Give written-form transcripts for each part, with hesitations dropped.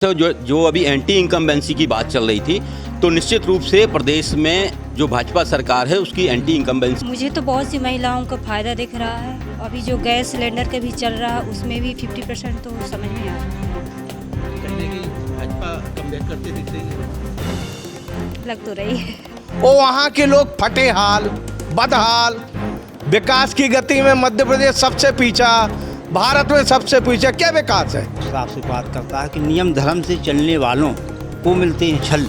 तो जो अभी एंटी इनकम्बेंसी की बात चल रही थी, तो निश्चित रूप से प्रदेश में जो भाजपा सरकार है उसकी एंटी इनकम्बेंसी। मुझे तो बहुत सी महिलाओं को फायदा दिख रहा है। अभी जो गैस सिलेंडर का भी चल रहा है उसमें भी 50% तो समझ में आ रहा है। कहीं ना कहीं भाजपा कमबैक करते दिख रही है। लग तो रही है। वो वहाँ के लोग फटे हाल, बदहाल, विकास की गति में मध्य प्रदेश सबसे पीछा, भारत में सबसे पीछे। क्या विकास है? साफ से बात करता है कि नियम धर्म से चलने वालों को मिलते हैं छल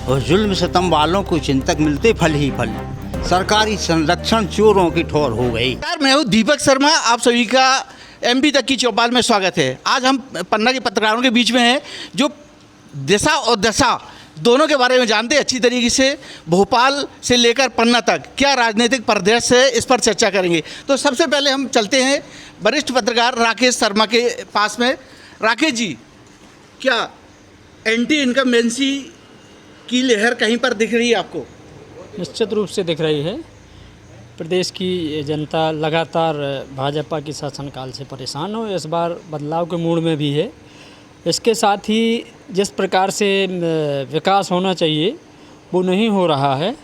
और जुल्म सितम वालों को चिंतक मिलते फल ही फल। सरकारी संरक्षण चोरों की ठोर हो गई। मैं हूँ दीपक शर्मा, आप सभी का एमपी तक की चौपाल में स्वागत है। आज हम पन्ना के पत्रकारों के बीच में हैं जो दिशा और दशा दोनों के बारे में जानते हैं अच्छी तरीके से। भोपाल से लेकर पन्ना तक क्या राजनीतिक परिदृश्य है, इस पर चर्चा करेंगे। तो सबसे पहले हम चलते हैं वरिष्ठ पत्रकार राकेश शर्मा के पास में। राकेश जी, क्या एंटी इनकम्बेंसी की लहर कहीं पर दिख रही है आपको? निश्चित रूप से दिख रही है। प्रदेश की जनता लगातार भाजपा के शासनकाल से परेशान हो, इस बार बदलाव के मूड में भी है। इसके साथ ही जिस प्रकार से विकास होना चाहिए वो नहीं हो रहा है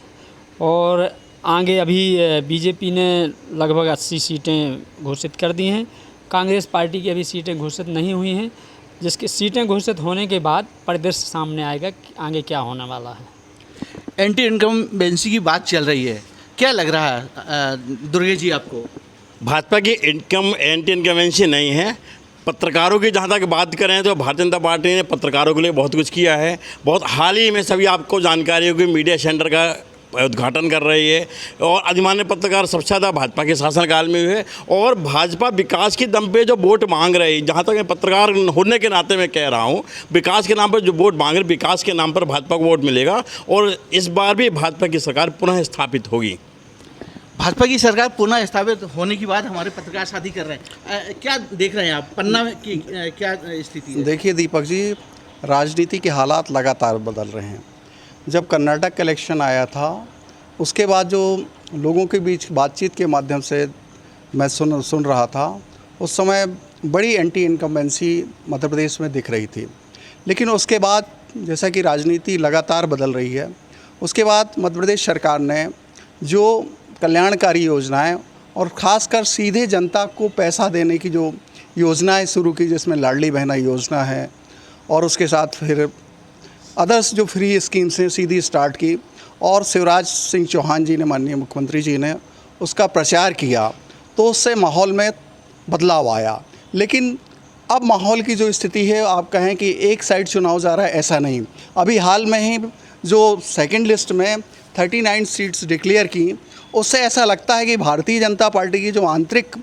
और आगे अभी बीजेपी ने लगभग 80 सीटें घोषित कर दी हैं। कांग्रेस पार्टी की अभी सीटें घोषित नहीं हुई हैं, जिसकी सीटें घोषित होने के बाद परिदृश्य सामने आएगा कि आगे क्या होने वाला है। एंटी इनकम्बेंसी की बात चल रही है, क्या लग रहा है दुर्गे जी आपको? भाजपा की एंटी इनकम्बेंसी नहीं है। पत्रकारों की जहाँ तक बात करें तो भारतीय जनता पार्टी ने पत्रकारों के लिए बहुत कुछ किया है। बहुत हाल ही में सभी आपको जानकारी होगी, मीडिया सेंटर का उद्घाटन कर रही है और अधिमान्य पत्रकार सबसे ज़्यादा भाजपा के शासनकाल में हुए। और भाजपा विकास के दम पे जो वोट मांग रही, जहाँ तक मैं पत्रकार होने के नाते मैं कह रहा हूँ, विकास के नाम पर जो वोट मांग रहे, विकास के नाम पर भाजपा को वोट मिलेगा और इस बार भी भाजपा की सरकार पुनः स्थापित होगी। भाजपा की सरकार पुनः स्थापित होने की बात हमारे पत्रकार साथी कर रहे हैं। क्या देख रहे हैं आप पन्ना की क्या स्थिति है? देखिए दीपक जी, राजनीति के हालात लगातार बदल रहे हैं। जब कर्नाटक का इलेक्शन आया था उसके बाद जो लोगों के बीच बातचीत के माध्यम से मैं सुन रहा था, उस समय बड़ी एंटी इनकम्बेंसी मध्य प्रदेश में दिख रही थी। लेकिन उसके बाद जैसा कि राजनीति लगातार बदल रही है, उसके बाद मध्य प्रदेश सरकार ने जो कल्याणकारी योजनाएं और ख़ासकर सीधे जनता को पैसा देने की जो योजनाएं शुरू की, जिसमें लाडली बहना योजना है और उसके साथ फिर अदर्स जो फ्री स्कीम्स हैं सीधी स्टार्ट की, और शिवराज सिंह चौहान जी ने, माननीय मुख्यमंत्री जी ने उसका प्रचार किया, तो उससे माहौल में बदलाव आया। लेकिन अब माहौल की जो स्थिति है, आप कहें कि एक साइड चुनाव जा रहा है, ऐसा नहीं। अभी हाल में ही जो सेकंड लिस्ट में 39 सीट्स डिक्लेयर की, उससे ऐसा लगता है कि भारतीय जनता पार्टी की जो आंतरिक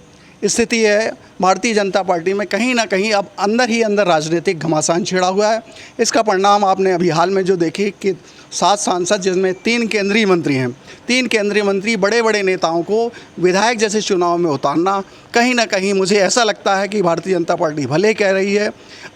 स्थिति है, भारतीय जनता पार्टी में कहीं ना कहीं अब अंदर ही अंदर राजनीतिक घमासान छिड़ा हुआ है। इसका परिणाम आपने अभी हाल में जो देखी कि 7 सांसद, जिसमें 3 केंद्रीय मंत्री हैं, 3 केंद्रीय मंत्री बड़े बड़े नेताओं को विधायक जैसे चुनाव में उतारना, कहीं ना कहीं मुझे ऐसा लगता है कि भारतीय जनता पार्टी भले कह रही है,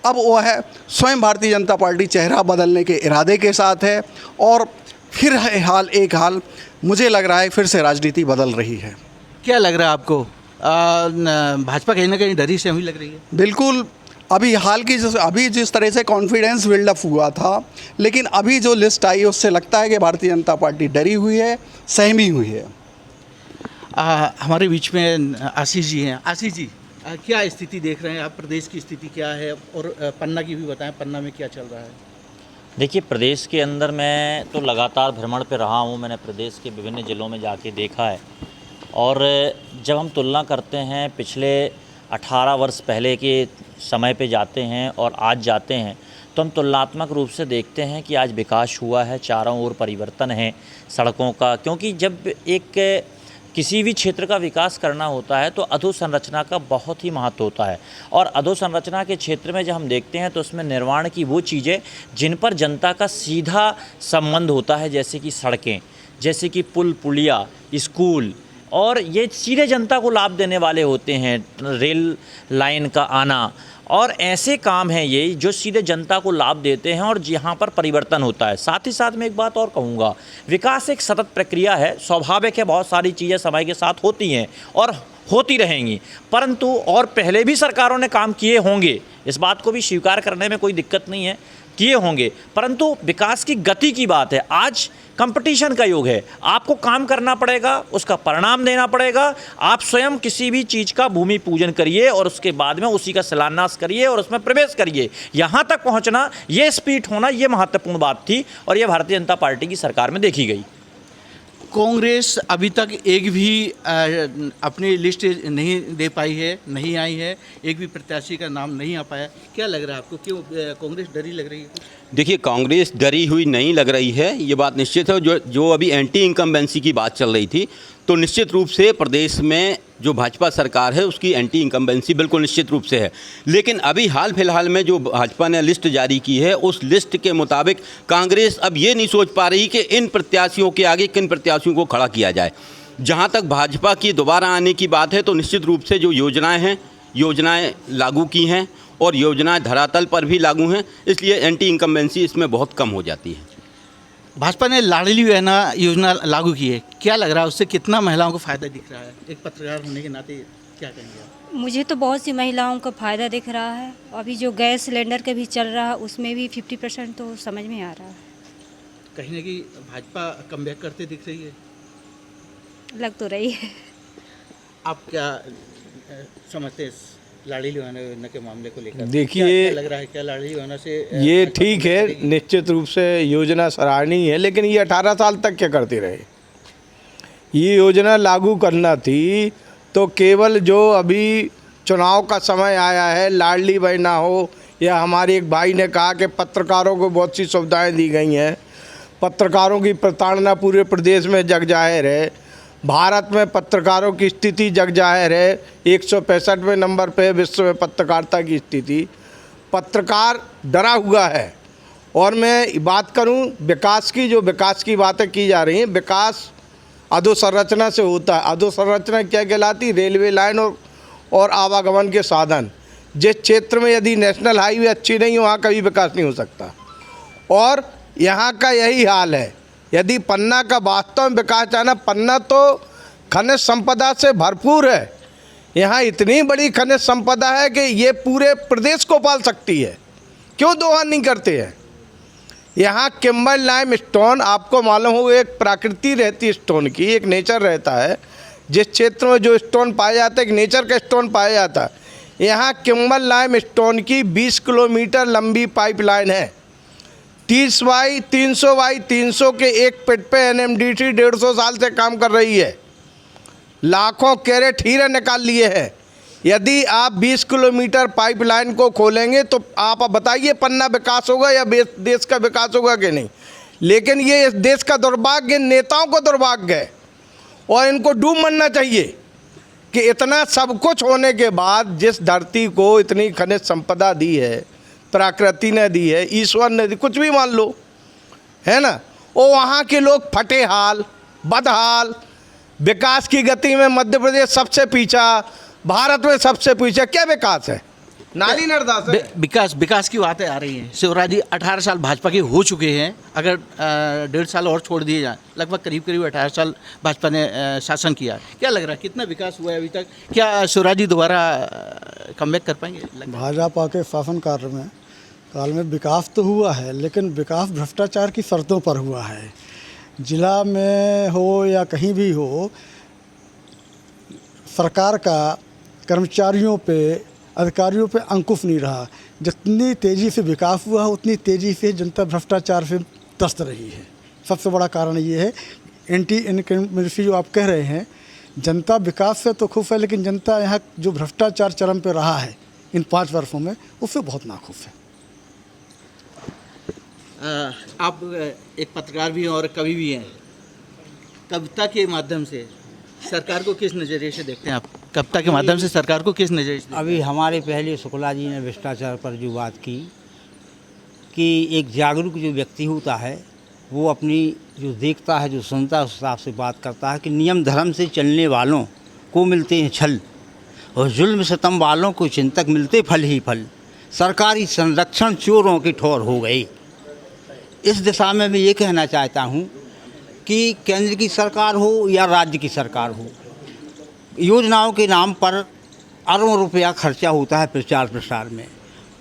अब वो है स्वयं भारतीय जनता पार्टी चेहरा बदलने के इरादे के साथ है और फिर एक हाल मुझे लग रहा है फिर से राजनीति बदल रही है। क्या लग रहा है आपको? भाजपा कहीं ना कहीं डरी से हुई लग रही है? बिल्कुल। अभी जिस तरह से कॉन्फिडेंस बिल्डअप हुआ था, लेकिन अभी जो लिस्ट आई उससे लगता है कि भारतीय जनता पार्टी डरी हुई है, सहमी हुई है। हमारे बीच में आशीष जी हैं। आशीष जी, क्या स्थिति देख रहे हैं आप? प्रदेश की स्थिति क्या है और पन्ना की भी बताएं, पन्ना में क्या चल रहा है? देखिए, प्रदेश के अंदर मैं तो लगातार भ्रमण पे रहा हूँ। मैंने प्रदेश के विभिन्न ज़िलों में जाके देखा है और जब हम तुलना करते हैं पिछले 18 वर्ष पहले के समय पे जाते हैं और आज जाते हैं, तो हम तुलनात्मक रूप से देखते हैं कि आज विकास हुआ है, चारों ओर परिवर्तन है सड़कों का। क्योंकि जब एक किसी भी क्षेत्र का विकास करना होता है तो अधोसंरचना का बहुत ही महत्व होता है और अधोसंरचना के क्षेत्र में जब हम देखते हैं तो उसमें निर्माण की वो चीज़ें जिन पर जनता का सीधा संबंध होता है, जैसे कि सड़कें, जैसे कि पुल पुलिया, स्कूल, और ये सीधे जनता को लाभ देने वाले होते हैं। रेल लाइन का आना और ऐसे काम हैं ये जो सीधे जनता को लाभ देते हैं और यहाँ पर परिवर्तन होता है। साथ ही साथ मैं एक बात और कहूँगा, विकास एक सतत प्रक्रिया है। स्वाभाविक है, बहुत सारी चीज़ें समय के साथ होती हैं और होती रहेंगी, परंतु और पहले भी सरकारों ने काम किए होंगे, इस बात को भी स्वीकार करने में कोई दिक्कत नहीं है, किए होंगे, परंतु विकास की गति की बात है। आज कंपटीशन का युग है, आपको काम करना पड़ेगा, उसका परिणाम देना पड़ेगा। आप स्वयं किसी भी चीज़ का भूमि पूजन करिए और उसके बाद में उसी का शिलान्यास करिए और उसमें प्रवेश करिए। यहाँ तक पहुँचना, ये स्पीड होना, ये महत्वपूर्ण बात थी और ये भारतीय जनता पार्टी की सरकार में देखी गई। कांग्रेस अभी तक एक भी अपनी लिस्ट नहीं दे पाई है, नहीं आई है, एक भी प्रत्याशी का नाम नहीं आ पाया। क्या लग रहा है आपको, क्यों कांग्रेस डरी लग रही है? देखिए, कांग्रेस डरी हुई नहीं लग रही है, ये बात निश्चित है। जो अभी एंटी इनकम्बेंसी की बात चल रही थी, तो निश्चित रूप से प्रदेश में जो भाजपा सरकार है उसकी एंटी इनकम्बेंसी बिल्कुल निश्चित रूप से है। लेकिन अभी हाल फिलहाल में जो भाजपा ने लिस्ट जारी की है, उस लिस्ट के मुताबिक कांग्रेस अब ये नहीं सोच पा रही कि इन प्रत्याशियों के आगे किन प्रत्याशियों को खड़ा किया जाए। जहाँ तक भाजपा की दोबारा आने की बात है, तो निश्चित रूप से जो योजनाएँ हैं, योजनाएँ लागू की हैं और योजनाएँ धरातल पर भी लागू हैं, इसलिए एंटी इनकम्बेंसी इसमें बहुत कम हो जाती है। भाजपा ने लाडली बहना योजना लागू की है, क्या लग रहा है उससे कितना महिलाओं को फ़ायदा दिख रहा है? एक पत्रकार होने के नाते क्या कहेंगे आप? मुझे तो बहुत सी महिलाओं को फ़ायदा दिख रहा है। अभी जो गैस सिलेंडर के भी चल रहा है उसमें भी 50% तो समझ में आ रहा है। कहीं ना कहीं भाजपा कमबैक करते दिख रही है, लग तो रही है। आप क्या समझते हैं लाडली बहना के मामले को लेकर? देखिए, क्या लग रहा है, क्या लाडली बहना से ये ठीक है, निश्चित रूप से योजना सराहनीय है, लेकिन ये 18 साल तक क्या करते रहे? ये योजना लागू करना थी तो केवल जो अभी चुनाव का समय आया है, लाडली बहना हो, या हमारे एक भाई ने कहा कि पत्रकारों को बहुत सी सुविधाएं दी गई हैं, पत्रकारों की प्रताड़ना पूरे प्रदेश में जग जाहिर है, भारत में पत्रकारों की स्थिति जग जाहिर है, 165वें नंबर पे विश्व में पत्रकारिता की स्थिति। पत्रकार डरा हुआ है। और मैं बात करूं विकास की, जो विकास की बातें की जा रही हैं, विकास अधोसंरचना से होता है। अधोसंरचना क्या कहलाती? रेलवे लाइन और आवागमन के साधन। जिस क्षेत्र में यदि नेशनल हाईवे अच्छी नहीं हो, वहाँ कभी विकास नहीं हो सकता। और यहाँ का यही हाल है। यदि पन्ना का वास्तव में विकास चाहना, पन्ना तो खनिज संपदा से भरपूर है। यहाँ इतनी बड़ी खनिज संपदा है कि ये पूरे प्रदेश को पाल सकती है। क्यों दोहन नहीं करते हैं? यहाँ किम्बल लाइम स्टोन, आपको मालूम हो, एक प्रकृति रहती है स्टोन की, एक नेचर रहता है। जिस क्षेत्र में जो स्टोन पाया जाता है, एक नेचर का स्टोन पाया जाता है। यहाँ किम्बल लाइम स्टोन की 20 किलोमीटर लंबी पाइपलाइन है। 30 बाई 300 के एक पिट पे NMDC 150 साल से काम कर रही है। लाखों कैरेट हीरे निकाल लिए हैं। यदि आप 20 किलोमीटर पाइपलाइन को खोलेंगे तो आप बताइए पन्ना विकास होगा या देश का विकास होगा कि नहीं? लेकिन ये इस देश का दुर्भाग्य, नेताओं को दुर्भाग्य है और इनको डूब मरना चाहिए कि इतना सब कुछ होने के बाद जिस धरती को इतनी खनिज संपदा दी है, प्रकृति ने दी है, ईश्वर ने दी, कुछ भी मान लो, है ना, वो वहाँ के लोग फटे हाल, बदहाल। विकास की गति में मध्य प्रदेश सबसे पीछा, भारत में सबसे पीछे। क्या विकास है? नाली नर्दास है। विकास की बातें आ रही हैं। शिवराज जी 18 साल भाजपा के हो चुके हैं, अगर 1.5 साल और छोड़ दिए जाए, लगभग करीब 18 साल भाजपा ने शासन किया। क्या लग रहा है, कितना विकास हुआ है अभी तक? क्या शिवराज जी दोबारा कमबैक कर पाएंगे? भाजपा के शासन काल में विकास तो हुआ है, लेकिन विकास भ्रष्टाचार की शर्तों पर हुआ है। जिला में हो या कहीं भी हो, सरकार का कर्मचारियों पे, अधिकारियों पे अंकुश नहीं रहा। जितनी तेज़ी से विकास हुआ है, उतनी तेज़ी से जनता भ्रष्टाचार से त्रस्त रही है। सबसे बड़ा कारण ये है। एंटी इनकम्बेंसी जो आप कह रहे हैं, जनता विकास से तो खुश है, लेकिन जनता यहाँ जो भ्रष्टाचार चरम पे रहा है इन 5 वर्षों में, उससे बहुत नाखुश है। आप एक पत्रकार भी हैं और कवि भी हैं। कविता के माध्यम से सरकार को किस नज़रिए से देखते हैं आप? कविता के माध्यम से सरकार को किस नज़रिए से? अभी हमारे पहले शुक्ला जी ने भ्रष्टाचार पर जो बात की कि एक जागरूक जो व्यक्ति होता है वो अपनी जो देखता है, जो सुनता है, उस हिसाब से बात करता है कि नियम धर्म से चलने वालों को मिलते हैं छल और जुल्म सितम वालों को चिंतक मिलते फल ही फल। सरकारी संरक्षण चोरों की ठौर हो गई। इस दिशा में मैं ये कहना चाहता हूँ कि केंद्र की सरकार हो या राज्य की सरकार हो, योजनाओं के नाम पर अरबों रुपया खर्चा होता है प्रचार प्रसार में,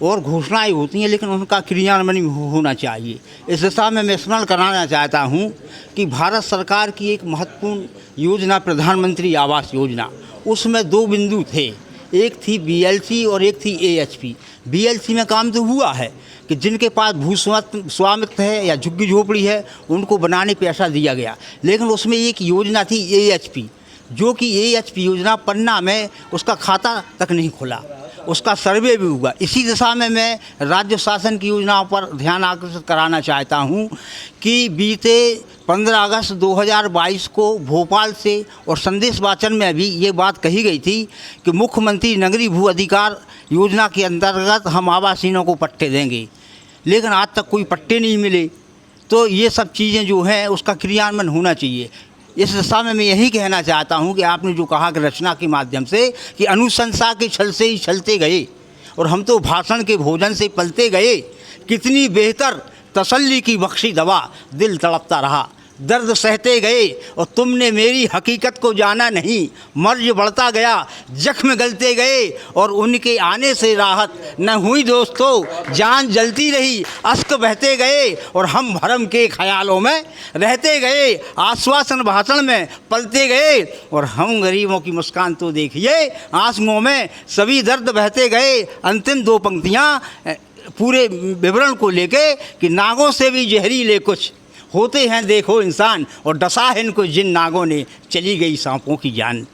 और घोषणाएं होती हैं, लेकिन उनका क्रियान्वयन होना चाहिए। इस दिशा में मैं स्मरण कराना चाहता हूं कि भारत सरकार की एक महत्वपूर्ण योजना प्रधानमंत्री आवास योजना, उसमें 2 बिंदु थे, एक थी BLC और एक थी AHP। BLC में काम तो हुआ है कि जिनके पास स्वामित्व है या झुग्गी झोपड़ी है उनको बनाने पैसा दिया गया, लेकिन उसमें एक योजना थी AHP, जो कि AHP योजना पन्ना में उसका खाता तक नहीं खुला, उसका सर्वे भी हुआ। इसी दिशा में मैं राज्य शासन की योजनाओं पर ध्यान आकर्षित कराना चाहता हूं कि बीते 15 अगस्त 2022 को भोपाल से और संदेश वाचन में भी ये बात कही गई थी कि मुख्यमंत्री नगरीय भू अधिकार योजना के अंतर्गत हम आवासीनों को पट्टे देंगे, लेकिन आज तक कोई पट्टे नहीं मिले। तो ये सब चीज़ें जो हैं उसका क्रियान्वयन होना चाहिए। इस दिशा में मैं यही कहना चाहता हूं कि आपने जो कहा कि रचना के माध्यम से कि अनुशंसा के छल से ही छलते गए और हम तो भाषण के भोजन से पलते गए, कितनी बेहतर तसल्ली की बख्शी दवा, दिल तड़पता रहा, दर्द सहते गए और तुमने मेरी हकीकत को जाना नहीं, मर्ज बढ़ता गया, जख्म गलते गए और उनके आने से राहत न हुई दोस्तों, जान जलती रही, अश्क बहते गए और हम भरम के ख्यालों में रहते गए, आश्वासन भाषण में पलते गए और हम गरीबों की मुस्कान तो देखिए, आंसुओं में सभी दर्द बहते गए। अंतिम 2 पंक्तियाँ पूरे विवरण को लेके कि नागों से भी जहरीले कुछ होते हैं देखो इंसान और डसा है इनको जिन नागों ने, चली गई सांपों की जान।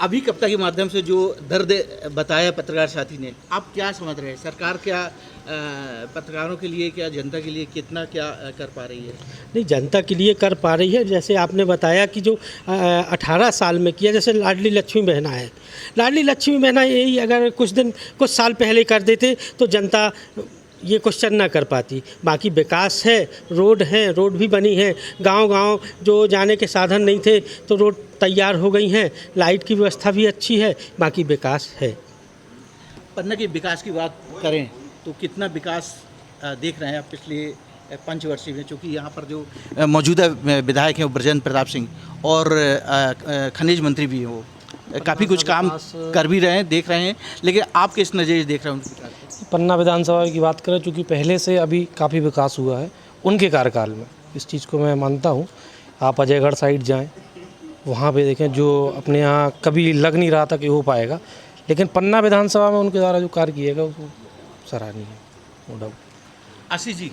अभी कविता के माध्यम से जो दर्द बताया पत्रकार साथी ने, आप क्या समझ रहे हैं? सरकार क्या पत्रकारों के लिए, क्या जनता के लिए कितना क्या कर पा रही है? नहीं, जनता के लिए कर पा रही है। जैसे आपने बताया कि जो 18 साल में किया, जैसे लाडली लक्ष्मी बहना है, लाडली लक्ष्मी बहना यही अगर कुछ साल पहले कर देते तो जनता ये क्वेश्चन ना कर पाती। बाकी विकास है, रोड भी बनी है, गांव जो जाने के साधन नहीं थे तो रोड तैयार हो गई हैं, लाइट की व्यवस्था भी अच्छी है, बाकी विकास है। पन्ना के विकास की बात करें तो कितना विकास देख रहे हैं आप पिछले पंचवर्षीय में? चूँकि यहाँ पर जो मौजूदा विधायक हैं वो ब्रजेंद्र प्रताप सिंह और खनिज मंत्री भी हैं, वो काफ़ी कुछ काम कर भी रहे हैं, देख रहे हैं, लेकिन आप किस नज़रिए से देख रहे हैं? पन्ना विधानसभा की बात करें, चूँकि पहले से अभी काफ़ी विकास हुआ है उनके कार्यकाल में, इस चीज़ को मैं मानता हूँ। आप अजयगढ़ साइड जाएं, वहाँ पे देखें, जो अपने यहाँ कभी लग नहीं रहा था कि हो पाएगा, लेकिन पन्ना विधानसभा में उनके द्वारा जो कार्य किया गया वो सराहनीय है, नो डाउट। आशीष जी,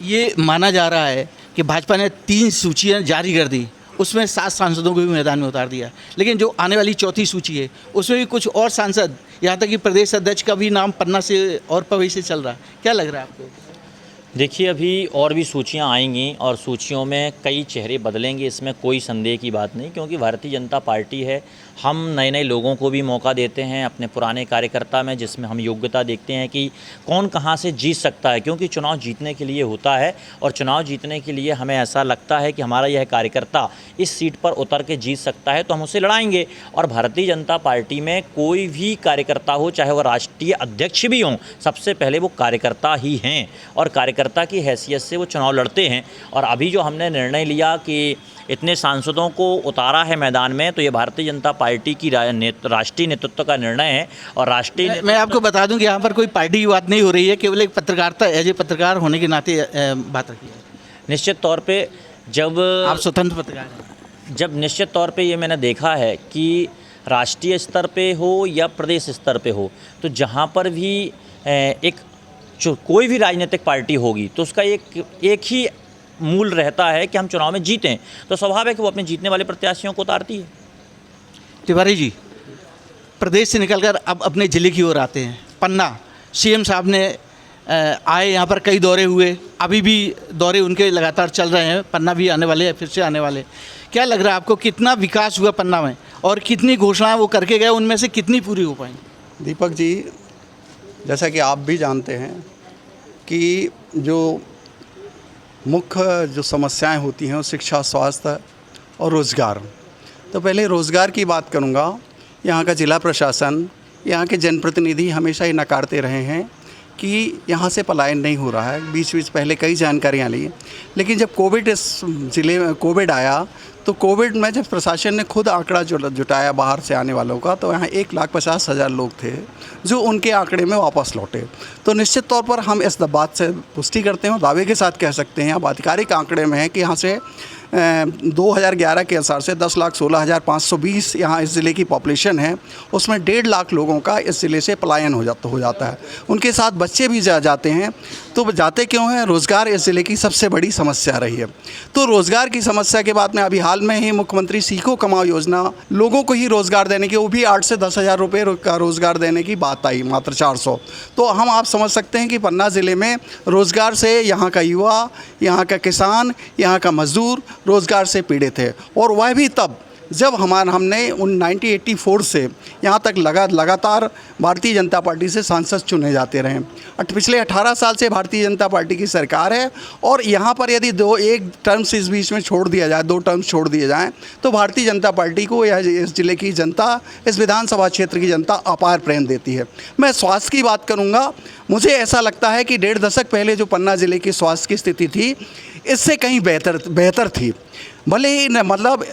ये माना जा रहा है कि भाजपा ने 3 सूचियाँ जारी कर दी, उसमें 7 सांसदों को भी मैदान में उतार दिया, लेकिन जो आने वाली 4थी सूची है उसमें भी कुछ और सांसद, यहाँ तक कि प्रदेश अध्यक्ष का भी नाम पन्ना से और पवई से चल रहा है। क्या लग रहा है आपको? देखिए, अभी और भी सूचियां आएंगी और सूचियों में कई चेहरे बदलेंगे, इसमें कोई संदेह की बात नहीं, क्योंकि भारतीय जनता पार्टी है, हम नए लोगों को भी मौका देते हैं अपने पुराने कार्यकर्ता में, जिसमें हम योग्यता देखते हैं कि कौन कहां से जीत सकता है, क्योंकि चुनाव जीतने के लिए होता है और चुनाव जीतने के लिए हमें ऐसा लगता है कि हमारा यह कार्यकर्ता इस सीट पर उतर के जीत सकता है, तो हम उसे लड़ाएंगे। और भारतीय जनता पार्टी में कोई भी कार्यकर्ता हो, चाहे वह राष्ट्रीय अध्यक्ष भी हों, सबसे पहले वो कार्यकर्ता ही हैं और कार्यकर्ता की हैसियत से वो चुनाव लड़ते हैं। और अभी जो हमने निर्णय लिया कि इतने सांसदों को उतारा है मैदान में, तो ये भारतीय जनता पार्टी की राष्ट्रीय नेतृत्व का निर्णय है। और राष्ट्रीय मैं आपको बता दूं कि यहाँ पर कोई पार्टी की बात नहीं हो रही है, केवल एक पत्रकारिता, एज ए पत्रकार होने के नाते बात रखी है। निश्चित तौर पे जब आप स्वतंत्र पत्रकार हैं, जब निश्चित तौर पे ये मैंने देखा है कि राष्ट्रीय स्तर पे हो या प्रदेश स्तर पे हो, तो जहाँ पर भी कोई भी राजनीतिक पार्टी होगी तो उसका एक ही मूल रहता है कि हम चुनाव में जीतें, तो स्वाभाविक है कि वो अपने जीतने वाले प्रत्याशियों को उतारती है। तिवारी जी, प्रदेश से निकलकर अब अपने ज़िले की ओर आते हैं, पन्ना। सीएम साहब ने आए, यहाँ पर कई दौरे हुए, अभी भी दौरे उनके लगातार चल रहे हैं, पन्ना भी आने वाले हैं, फिर से आने वाले। क्या लग रहा है आपको, कितना विकास हुआ पन्ना में और कितनी घोषणाएं वो करके गए, उनमें से कितनी पूरी हो पाई? दीपक जी, जैसा कि आप भी जानते हैं कि जो मुख्य जो समस्याएं होती हैं वो शिक्षा, स्वास्थ्य और रोज़गार। तो पहले रोज़गार की बात करूंगा। यहाँ का जिला प्रशासन, यहाँ के जनप्रतिनिधि हमेशा ही नकारते रहे हैं कि यहाँ से पलायन नहीं हो रहा है। बीच पहले कई जानकारियाँ ली, लेकिन जब कोविड इस ज़िले में कोविड आया तो कोविड में जब प्रशासन ने खुद आंकड़ा जुटाया बाहर से आने वालों का, तो यहाँ 1,50,000 लोग थे जो उनके आंकड़े में वापस लौटे। तो निश्चित तौर पर हम इस बात से पुष्टि करते हैं, दावे के साथ कह सकते हैं, अब आधिकारिक आंकड़े में है कि यहाँ से 2011 के अनुसार से 10,16,520 यहाँ इस ज़िले की पॉपुलेशन है, उसमें 1.5 लाख लोगों का इस ज़िले से पलायन हो जाता है। उनके साथ बच्चे भी जाते हैं। तो जाते क्यों हैं? रोज़गार इस ज़िले की सबसे बड़ी समस्या रही है। तो रोज़गार की समस्या के बाद में अभी हाल में ही मुख्यमंत्री सीखो कमाओ योजना, लोगों को ही रोज़गार देने की, वो भी 8 से 10 हज़ार रुपये का रोज़गार देने की बात आई, मात्र 400। तो हम आप समझ सकते हैं कि पन्ना ज़िले में रोज़गार से यहाँ का युवा, यहाँ का किसान, यहाँ का मज़दूर रोज़गार से पीड़ित है। और वह भी तब जब हमने 1984 से यहाँ तक लगातार भारतीय जनता पार्टी से सांसद चुने जाते रहे। पिछले 18 साल से भारतीय जनता पार्टी की सरकार है, और यहाँ पर यदि एक टर्म्स इस बीच में छोड़ दिया जाए, 2 टर्म्स छोड़ दिए जाएँ, तो भारतीय जनता पार्टी को इस ज़िले की जनता, इस विधानसभा क्षेत्र की जनता अपार प्रेम देती है। मैं स्वास्थ्य की बात करूँगा। मुझे ऐसा लगता है कि 1.5 दशक पहले जो पन्ना ज़िले की स्वास्थ्य की स्थिति थी, इससे कहीं बेहतर थी। भले ही मतलब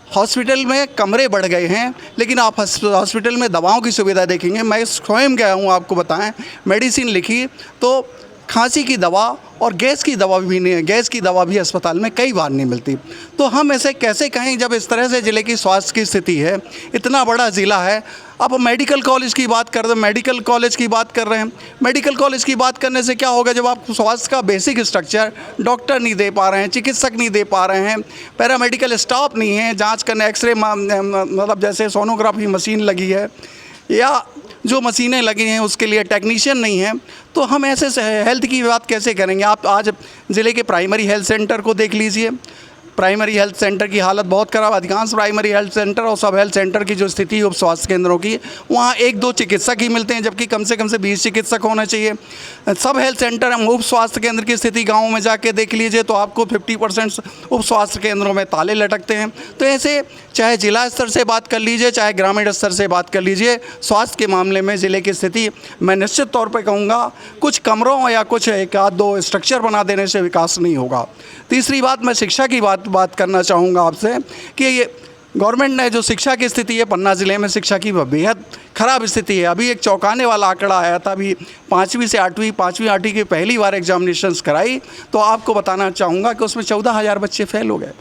हॉस्पिटल में कमरे बढ़ गए हैं, लेकिन आप हॉस्पिटल में दवाओं की सुविधा देखेंगे। मैं स्वयं गया हूँ, आपको बताएं, मेडिसिन लिखी तो खांसी की दवा और गैस की दवा भी नहीं, गैस की दवा भी अस्पताल में कई बार नहीं मिलती। तो हम ऐसे कैसे कहें जब इस तरह से ज़िले की स्वास्थ्य की स्थिति है, इतना बड़ा ज़िला है। अब मेडिकल कॉलेज की बात कर रहे हैं, मेडिकल कॉलेज की बात कर रहे हैं। मेडिकल कॉलेज की बात करने से क्या होगा जब आप स्वास्थ्य का बेसिक स्ट्रक्चर, डॉक्टर नहीं दे पा रहे हैं, चिकित्सक नहीं दे पा रहे हैं, पैरामेडिकल स्टाफ नहीं है, जांच करने, एक्सरे, मतलब जैसे सोनोग्राफी मशीन लगी है या जो मशीनें लगी हैं उसके लिए टेक्नीशियन नहीं है, तो हम ऐसे हेल्थ की बात कैसे करेंगे? आप आज ज़िले के प्राइमरी हेल्थ सेंटर को देख लीजिए। प्राइमरी हेल्थ सेंटर की हालत बहुत ख़राब। अधिकांश प्राइमरी हेल्थ सेंटर और सब हेल्थ सेंटर की जो स्थिति है उप स्वास्थ्य केंद्रों की, वहाँ 1-2 चिकित्सक ही मिलते हैं, जबकि कम से 20 चिकित्सक होने चाहिए। सब हेल्थ सेंटर, उप स्वास्थ्य केंद्र की स्थिति गाँव में जाके देख लीजिए तो आपको 50% उप स्वास्थ्य केंद्रों में ताले लटकते हैं। तो ऐसे चाहे जिला स्तर से बात कर लीजिए, चाहे ग्रामीण स्तर से बात कर लीजिए, स्वास्थ्य के मामले में ज़िले की स्थिति, मैं निश्चित तौर पर कहूँगा, कुछ कमरों या कुछ 1-2 स्ट्रक्चर बना देने से विकास नहीं होगा। तीसरी बात, मैं शिक्षा की बात करना चाहूँगा आपसे कि ये गवर्नमेंट ने जो शिक्षा की स्थिति है, पन्ना ज़िले में शिक्षा की बेहद ख़राब स्थिति है। अभी एक चौंकाने वाला आंकड़ा आया था, अभी 5वीं से 8वीं, 5वीं की पहली बार एग्जामिनेशंस कराई, तो आपको बताना चाहूँगा कि उसमें 14,000 बच्चे फेल हो गए।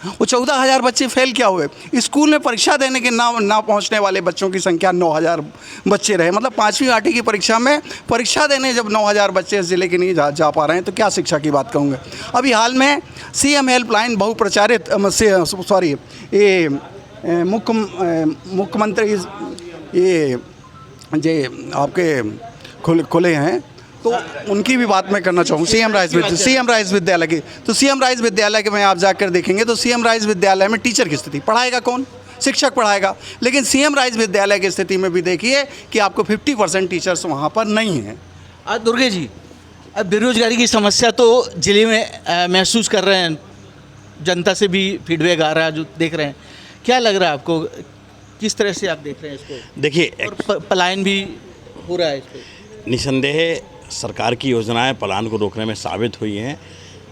वो 14,000 बच्चे फेल क्या हुए? स्कूल में परीक्षा देने के ना पहुंचने वाले बच्चों की संख्या 9,000 बच्चे रहे। मतलब 5वीं 8वीं की परीक्षा में परीक्षा देने जब 9,000 बच्चे इस ज़िले के नहीं जा पा रहे हैं, तो क्या शिक्षा की बात कहूँगा। अभी हाल में CM हेल्पलाइन बहुप्रचारित मुख्यमंत्री ये आपके खुले हैं, तो उनकी भी बात मैं करना चाहूँ। CM राइस विद्यालय की, तो CM राइस विद्यालय के में आप जाकर देखेंगे तो CM राइस विद्यालय में टीचर की स्थिति, पढ़ाएगा कौन? शिक्षक पढ़ाएगा। लेकिन CM राइस विद्यालय की स्थिति में भी देखिए कि आपको 50% टीचर्स वहाँ पर नहीं हैं। दुर्गे जी, अब बेरोजगारी की समस्या तो ज़िले में महसूस कर रहे हैं, जनता से भी फीडबैक आ रहा है, जो देख रहे हैं, क्या लग रहा है आपको, किस तरह से आप देख रहे हैं इसको? देखिए, और पलायन भी हो रहा है इस पर। निसंदेह सरकार की योजनाएं पलायन को रोकने में साबित हुई हैं।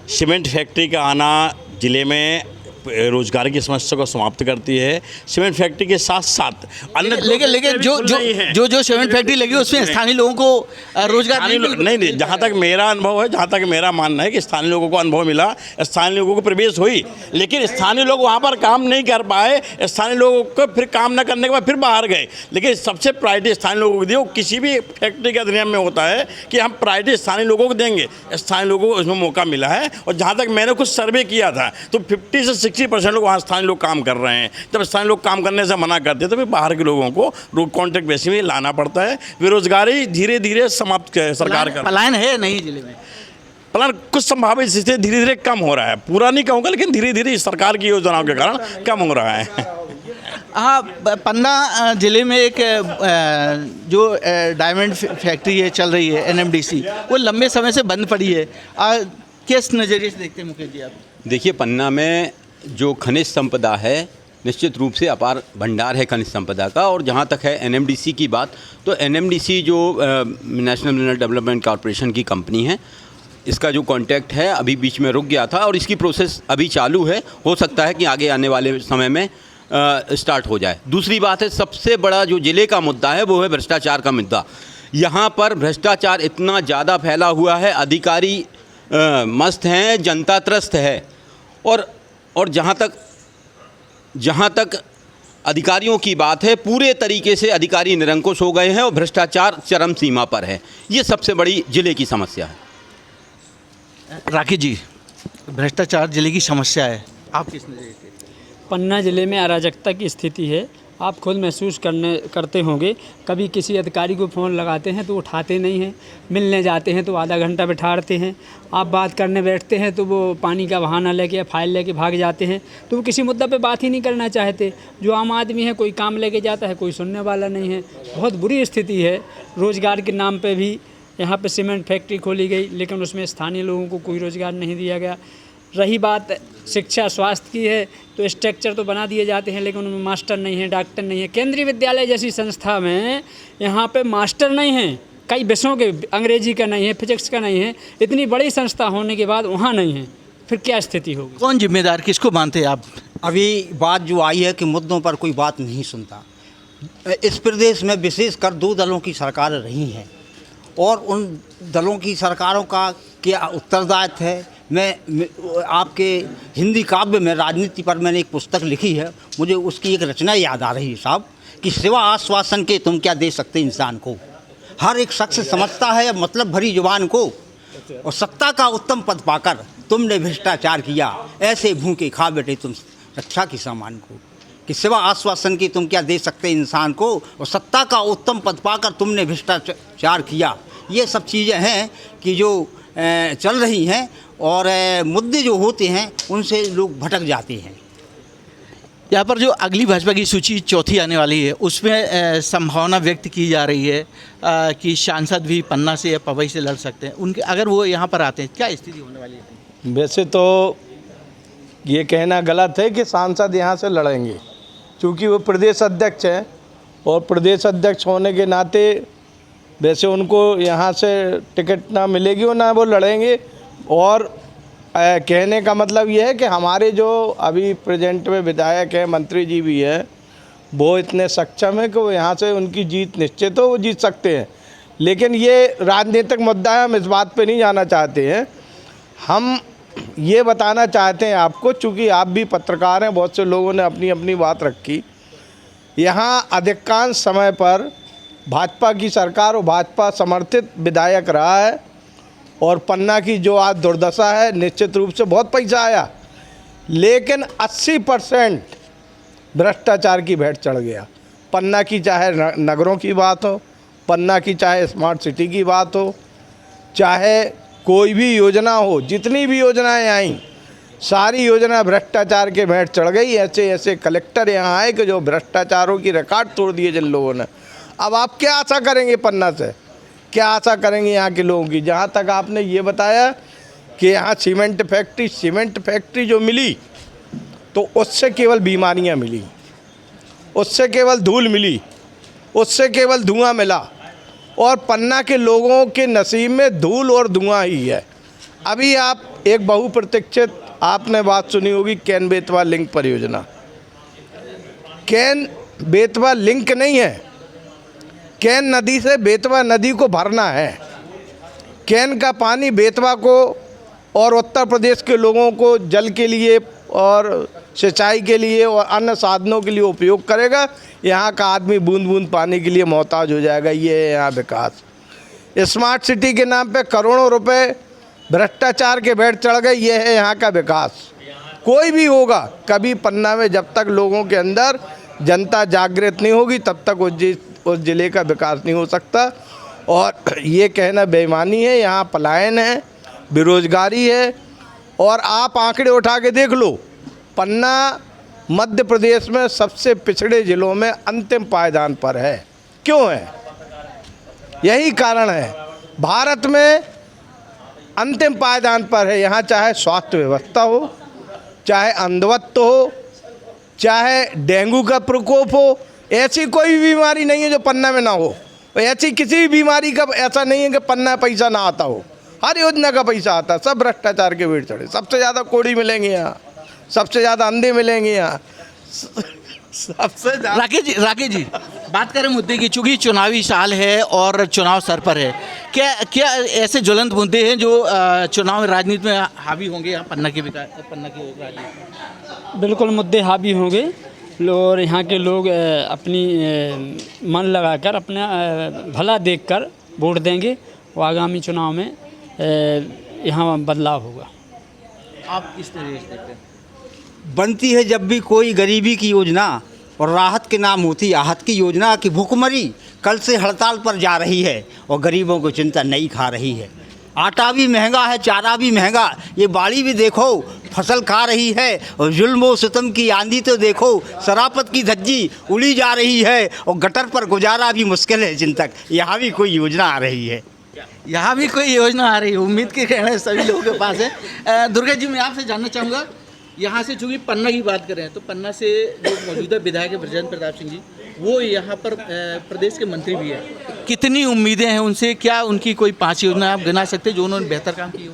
सीमेंट फैक्ट्री का आना ज़िले में रोजगार की समस्या को समाप्त करती है। सीमेंट फैक्ट्री के साथ साथ अन्य लेकिन जो सीमेंट फैक्ट्री लगी उसमें स्थानीय लोगों को रोजगार नहीं, जहाँ तक मेरा अनुभव है, जहाँ तक मेरा मानना है कि स्थानीय लोगों को अनुभव मिला, स्थानीय लोगों को प्रवेश हुई, लेकिन स्थानीय लोग वहाँ पर काम नहीं कर पाए। स्थानीय लोगों को फिर काम न करने के बाद फिर बाहर गए। लेकिन सबसे प्रायोरिटी स्थानीय लोगों को दी। किसी भी फैक्ट्री के अधिनियम में होता है कि हम प्रायोरिटी स्थानीय लोगों को देंगे। स्थानीय लोगों को उसमें मौका मिला है, और जहाँ तक मैंने कुछ सर्वे किया था तो 50 से 60% लोग वहाँ स्थानीय लोग काम कर रहे हैं। जब स्थानीय लोग काम करने से मना करते हैं तो फिर बाहर के लोगों को कॉन्ट्रैक्ट बेसिस में लाना पड़ता है। बेरोजगारी धीरे धीरे समाप्त सरकार कर, पलायन है नहीं ज़िले में, पलायन कुछ संभावित स्थिति धीरे धीरे कम हो रहा है। पूरा नहीं कहूँगा, लेकिन धीरे धीरे सरकार की योजनाओं के कारण कम हो रहा है। हाँ, पन्ना ज़िले में एक जो डायमंड फैक्ट्री है चल रही है NMDC, वो लंबे समय से बंद पड़ी है। किस नज़रिए से देखते हैं मुकेश जी आप? देखिए, पन्ना में जो खनिज संपदा है, निश्चित रूप से अपार भंडार है खनिज संपदा का। और जहाँ तक है NMDC की बात, तो NMDC जो नेशनल मिनरल डेवलपमेंट कॉरपोरेशन की कंपनी है, इसका जो कॉन्टैक्ट है अभी बीच में रुक गया था और इसकी प्रोसेस अभी चालू है, हो सकता है कि आगे आने वाले समय में स्टार्ट हो जाए। दूसरी बात है, सबसे बड़ा जो ज़िले का मुद्दा है वो है भ्रष्टाचार का मुद्दा। यहाँ पर भ्रष्टाचार इतना ज़्यादा फैला हुआ है, अधिकारी मस्त हैं, जनता त्रस्त है। और जहाँ तक अधिकारियों की बात है, पूरे तरीके से अधिकारी निरंकुश हो गए हैं और भ्रष्टाचार चरम सीमा पर है। ये सबसे बड़ी ज़िले की समस्या है। राकेश जी, भ्रष्टाचार जिले की समस्या है, आप किस नज़रिए से? पन्ना ज़िले में अराजकता की स्थिति है। आप खुद महसूस करते होंगे, कभी किसी अधिकारी को फ़ोन लगाते हैं तो उठाते नहीं हैं, मिलने जाते हैं तो आधा घंटा बिठाते हैं, आप बात करने बैठते हैं तो वो पानी का बहाना लेके या फाइल लेके भाग जाते हैं, तो वो किसी मुद्दा पे बात ही नहीं करना चाहते। जो आम आदमी है, कोई काम लेके जाता है, कोई सुनने वाला नहीं है। बहुत बुरी स्थिति है। रोज़गार के नाम पर भी यहाँ पर सीमेंट फैक्ट्री खोली गई, लेकिन उसमें स्थानीय लोगों को कोई रोज़गार नहीं दिया गया। रही बात शिक्षा स्वास्थ्य की है, तो स्ट्रक्चर तो बना दिए जाते हैं, लेकिन उनमें मास्टर नहीं है, डॉक्टर नहीं है। केंद्रीय विद्यालय जैसी संस्था में यहाँ पे मास्टर नहीं हैं, कई विषयों के, अंग्रेजी का नहीं है, फिजिक्स का नहीं है। इतनी बड़ी संस्था होने के बाद वहाँ नहीं है, फिर क्या स्थिति होगी? कौन जिम्मेदार, किसको मानते हैं आप? अभी बात जो आई है कि मुद्दों पर कोई बात नहीं सुनता। इस प्रदेश में विशेषकर 2 दलों की सरकार रही हैं और उन दलों की सरकारों का क्या उत्तरदायित्व है। मैं आपके हिंदी काव्य में राजनीति पर मैंने एक पुस्तक लिखी है, मुझे उसकी एक रचना याद आ रही है साहब, कि सिवा आश्वासन के तुम क्या दे सकते इंसान को। हर एक शख्स समझता है मतलब भरी जुबान को, और सत्ता का उत्तम पद पाकर तुमने भ्रष्टाचार किया, ऐसे भूखे खा बैठे तुम रक्षा के सामान को। कि सिवा आश्वासन के तुम क्या दे सकते इंसान को, और सत्ता का उत्तम पद पाकर तुमने भ्रष्टाचार किया। ये सब चीज़ें हैं कि जो चल रही हैं, और मुद्दे जो होते हैं उनसे लोग भटक जाते हैं। यहाँ पर जो अगली भाजपा की सूची चौथी आने वाली है, उसमें संभावना व्यक्त की जा रही है कि सांसद भी पन्ना से या पवई से लड़ सकते हैं। उनके अगर वो यहाँ पर आते हैं, क्या स्थिति होने वाली है? वैसे तो ये कहना गलत है कि सांसद यहाँ से लड़ेंगे, क्योंकि वो प्रदेश अध्यक्ष हैं और प्रदेश अध्यक्ष होने के नाते वैसे उनको यहाँ से टिकट ना मिलेगी और ना वो लड़ेंगे। और कहने का मतलब ये है कि हमारे जो अभी प्रेजेंट में विधायक हैं, मंत्री जी भी हैं, वो इतने सक्षम हैं कि वो यहाँ से उनकी जीत निश्चित हो, वो जीत सकते हैं। लेकिन ये राजनीतिक मुद्दा है, हम इस बात पे नहीं जाना चाहते हैं। हम ये बताना चाहते हैं आपको, चूँकि आप भी पत्रकार हैं, बहुत से लोगों ने अपनी अपनी बात रखी। यहाँ अधिकांश समय पर भाजपा की सरकार और भाजपा समर्थित विधायक रहा है, और पन्ना की जो आज दुर्दशा है, निश्चित रूप से बहुत पैसा आया, लेकिन 80% भ्रष्टाचार की भेंट चढ़ गया। पन्ना की चाहे नगरों की बात हो, पन्ना की चाहे स्मार्ट सिटी की बात हो, चाहे कोई भी योजना हो, जितनी भी योजनाएं आई, सारी योजना भ्रष्टाचार के भेंट चढ़ गई। ऐसे ऐसे कलेक्टर यहाँ आए कि जो भ्रष्टाचारों की रिकॉर्ड तोड़ दिए जिन लोगों ने। अब आप क्या आशा करेंगे पन्ना से, क्या आशा करेंगे यहाँ के लोगों की? जहाँ तक आपने ये बताया कि यहाँ सीमेंट फैक्ट्री जो मिली, तो उससे केवल बीमारियाँ मिली, उससे केवल धूल मिली, उससे केवल धुआं मिला, और पन्ना के लोगों के नसीब में धूल और धुआं ही है। अभी आप एक बहुप्रतीक्षित आपने बात सुनी होगी, कैन बेतवा लिंक परियोजना। कैन बेतवा लिंक नहीं है, कैन नदी से बेतवा नदी को भरना है। कैन का पानी बेतवा को और उत्तर प्रदेश के लोगों को जल के लिए और सिंचाई के लिए और अन्य साधनों के लिए उपयोग करेगा। यहाँ का आदमी बूंद बूंद पानी के लिए मोहताज हो जाएगा। ये है यहाँ विकास। स्मार्ट सिटी के नाम पे करोड़ों रुपए भ्रष्टाचार के भेंट चढ़ गए। ये है यहाँ का विकास। कोई भी होगा, कभी पन्ना में जब तक लोगों के अंदर जनता जागृत नहीं होगी, तब तक उस ज़िले का विकास नहीं हो सकता। और ये कहना बेईमानी है। यहाँ पलायन है, बेरोजगारी है, और आप आंकड़े उठा के देख लो, पन्ना मध्य प्रदेश में सबसे पिछड़े ज़िलों में अंतिम पायदान पर है। क्यों है? यही कारण है, भारत में अंतिम पायदान पर है। यहाँ चाहे स्वास्थ्य व्यवस्था हो, चाहे अंधत्व हो, चाहे डेंगू का प्रकोप हो, ऐसी कोई बीमारी नहीं है जो पन्ना में ना हो। ऐसी किसी भी बीमारी का ऐसा नहीं है कि पन्ना पैसा ना आता हो। हर योजना का पैसा आता है, सब भ्रष्टाचार के भीड़ चढ़े। सबसे ज़्यादा कोड़ी मिलेंगे यहाँ, सबसे ज़्यादा अंधे मिलेंगे यहाँ, सबसे राकेश जी बात करें मुद्दे की, चूंकि चुनावी साल है और चुनाव सर पर है, क्या ऐसे ज्वलंत मुद्दे हैं जो चुनाव राजनीति में हावी होंगे यहाँ पन्ना की राजनीति? बिल्कुल मुद्दे हावी होंगे और यहाँ के लोग अपनी मन लगाकर अपना भला देखकर वोट देंगे और आगामी चुनाव में यहाँ बदलाव होगा। आप किस तरह से देखते हैं? बनती है जब भी कोई गरीबी की योजना और राहत के नाम होती है आहत की योजना कि भूखमरी कल से हड़ताल पर जा रही है और गरीबों को चिंता नहीं खा रही है। आटा भी महंगा है, चारा भी महंगा, ये बाड़ी भी देखो फसल खा रही है और जुल्म व सितम की आंधी तो देखो, शराफत की धज्जी उड़ी जा रही है और गटर पर गुजारा भी मुश्किल है चिंतक। यहाँ भी कोई योजना आ रही है, यहाँ भी कोई योजना आ रही है, उम्मीद के कहना सभी लोगों के पास है। दुर्गा जी, मैं आपसे जानना चाहूँगा, यहाँ से चूँकि पन्ना की बात करें तो पन्ना से जो मौजूदा विधायक है ब्रजेंद्र प्रताप सिंह जी, वो यहाँ पर प्रदेश के मंत्री भी है, कितनी उम्मीदें हैं उनसे? क्या उनकी कोई 5 योजना आप गिना सकते हैं जो उन्होंने बेहतर काम की हो?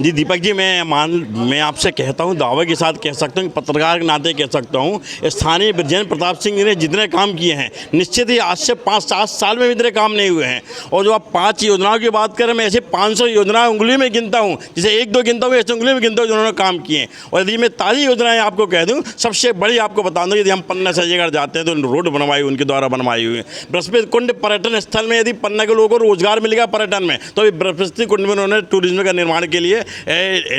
जी दीपक जी, मैं आपसे कहता हूं, दावे के साथ कह सकता हूं, पत्रकार के नाते कह सकता हूं, स्थानीय ब्रजेंद्र प्रताप सिंह ने जितने काम किए हैं निश्चित ही आज से 5-7 साल में इतने काम नहीं हुए हैं। और जो आप 5 योजनाओं की बात करें, मैं ऐसे 500 योजनाएं उंगली में गिनता हूं, जिसे 1-2 गिनता हूँ, ऐसे उंगली में गिनता हूँ जिन्होंने काम किए। और यदि मैं ताज़ी योजनाएँ आपको कह दूँ, सबसे बड़ी आपको बता दूँ, यदि हम पन्ना से अजयगढ़ जाते हैं तो रोड बनवाई उनके द्वारा बनवाई हुई है। बृहस्पति कुंड पर्यटन स्थल में यदि पन्ना के लोगों को रोजगार मिलेगा पर्यटन में, तो अभी बृहस्पति कुंड में उन्होंने टूरिज्म का निर्माण के लिए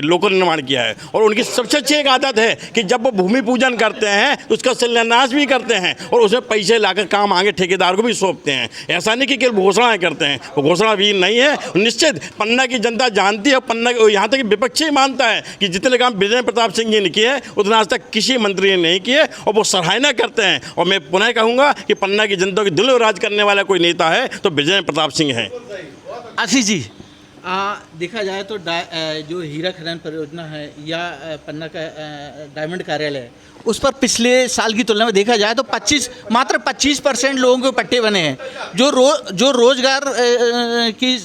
लोक निर्माण किया है। और उनकी सबसे अच्छी एक आदत है कि जब वो भूमि पूजन करते हैं तो उसका शिलान्यास भी करते हैं और उसमें पैसे लाकर काम आगे ठेकेदार को भी सौंपते हैं। ऐसा नहीं कि केवल घोषणाएं करते हैं, वो घोषणा भी नहीं है। निश्चित पन्ना की जनता जानती है, पन्ना यहाँ तक विपक्ष ही मानता है कि जितने काम ब्रजेंद्र प्रताप सिंह जी ने किए उतना आज तक किसी मंत्री ने नहीं किए और वो सराहना करते हैं। और मैं पुनः कहूँगा कि पन्ना की जनता के दिल में राज करने वाला कोई नेता है तो ब्रजेंद्र प्रताप सिंह है। आशीष जी, देखा जाए तो जो हीरा खनन परियोजना है या पन्ना का डायमंड कार्यालय है, उस पर पिछले साल की तुलना में देखा जाए तो मात्र 25% लोगों के पट्टे बने हैं। जो रोजगार की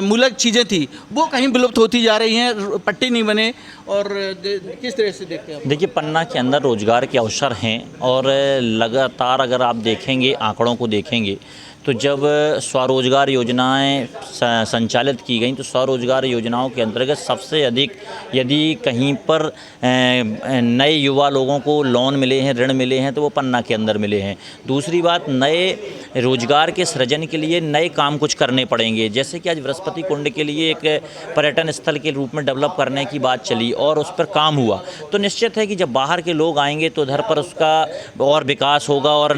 मूलक चीज़ें थी वो कहीं विलुप्त होती जा रही हैं, पट्टे नहीं बने। और किस तरह से देखते हैं? देखिए, पन्ना के अंदर रोजगार के अवसर हैं और लगातार अगर आप देखेंगे, आंकड़ों को देखेंगे तो जब स्वरोजगार योजनाएं संचालित की गई तो स्वरोजगार योजनाओं के अंतर्गत सबसे अधिक यदि कहीं पर नए युवा लोगों को लोन मिले हैं, ऋण मिले हैं, तो वो पन्ना के अंदर मिले हैं। दूसरी बात, नए रोजगार के सृजन के लिए नए काम कुछ करने पड़ेंगे। जैसे कि आज बृहस्पति कुंड के लिए एक पर्यटन स्थल के रूप में डेवलप करने की बात चली और उस पर काम हुआ, तो निश्चित है कि जब बाहर के लोग आएंगे तो उधर पर उसका और विकास होगा और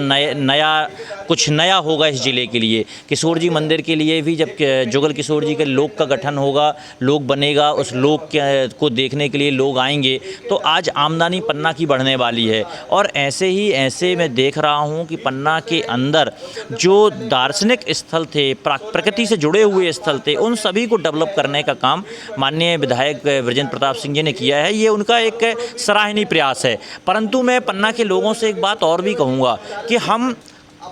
कुछ नया होगा इस जिले के लिए। किशोर जी मंदिर के लिए भी जब जुगल किशोर जी के लोक का गठन होगा, लोक बनेगा, उस लोक को देखने के लिए लोग आएंगे, तो आज आमदनी पन्ना की बढ़ने वाली है। और ऐसे मैं देख रहा हूँ कि पन्ना के अंदर जो दार्शनिक स्थल थे, प्रकृति से जुड़े हुए स्थल थे, उन सभी को डेवलप करने का काम माननीय विधायक ब्रजेंद्र प्रताप सिंह जी ने किया है। ये उनका एक सराहनीय प्रयास है। परंतु मैं पन्ना के लोगों से एक बात और भी कहूँगा कि हम